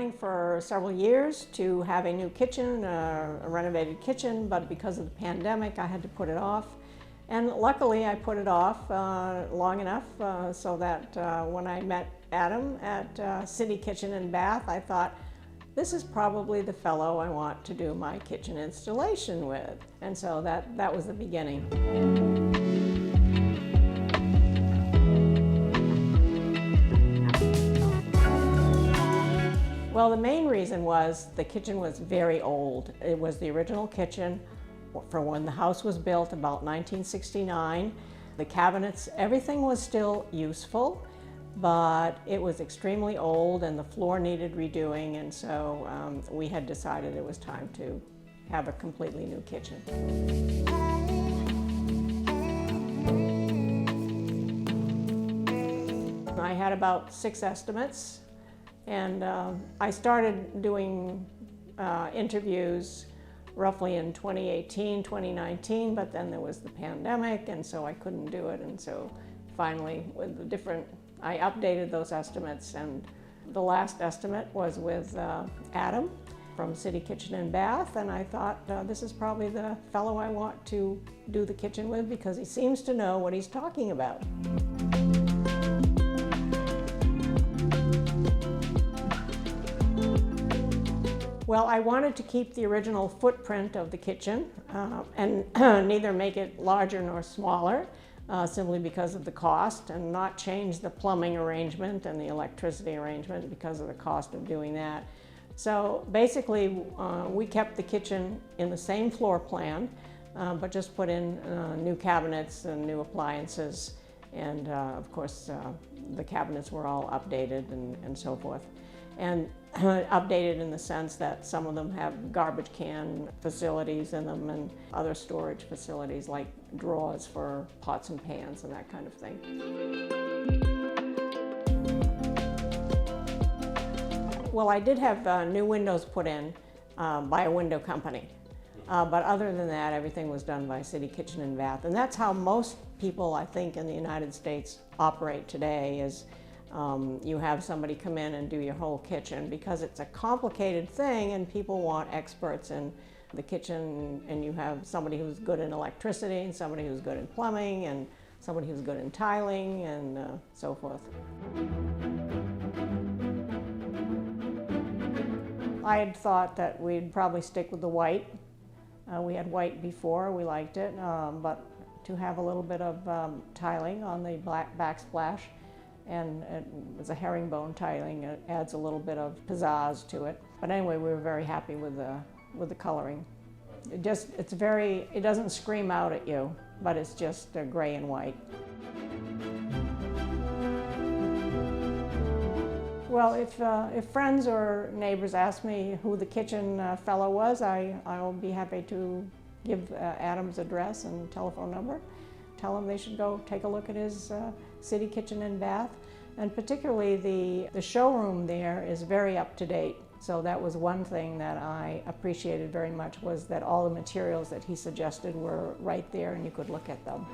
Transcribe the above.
planning for several years to have a new kitchen, a renovated kitchen, but because of the pandemic, I had to put it off. And luckily, I put it off long enough so that when I met Adam at City Kitchen and Bath, I thought, this is probably the fellow I want to do my kitchen installation with. And so that was the beginning. Well, the main reason was the kitchen was very old. It was the original kitchen for when the house was built, about 1969. The cabinets, everything was still useful, but it was extremely old and the floor needed redoing, and so we had decided it was time to have a completely new kitchen. I had about 6 estimates, and I started doing interviews roughly in 2018, 2019, but then there was the pandemic, and so I couldn't do it, and so finally with the different, I updated those estimates, and the last estimate was with Adam from City Kitchen and Bath, and I thought this is probably the fellow I want to do the kitchen with because he seems to know what he's talking about. Well, I wanted to keep the original footprint of the kitchen and neither make it larger nor smaller, simply because of the cost, and not change the plumbing arrangement and the electricity arrangement because of the cost of doing that. So basically, we kept the kitchen in the same floor plan, but just put in new cabinets and new appliances, and of course the cabinets were all updated and so forth. And updated in the sense that some of them have garbage can facilities in them and other storage facilities like drawers for pots and pans and that kind of thing. Well, I did have new windows put in by a window company, but other than that, everything was done by City Kitchen and Bath, and that's how most people, I think, in the United States operate today. Is you have somebody come in and do your whole kitchen because it's a complicated thing and people want experts in the kitchen, and you have somebody who's good in electricity and somebody who's good in plumbing and somebody who's good in tiling and so forth. I had thought that we'd probably stick with the white. We had white before, we liked it, but to have a little bit of tiling on the black backsplash, and it was a herringbone tiling. It adds a little bit of pizzazz to it. But anyway, we were very happy with the coloring. It doesn't scream out at you, but it's just gray and white. Well, if friends or neighbors ask me who the kitchen fellow was, I'll be happy to give Adam's address and telephone number. Tell them they should go take a look at his City Kitchen and Bath. And particularly the showroom there is very up to date. So that was one thing that I appreciated very much, was that all the materials that he suggested were right there and you could look at them.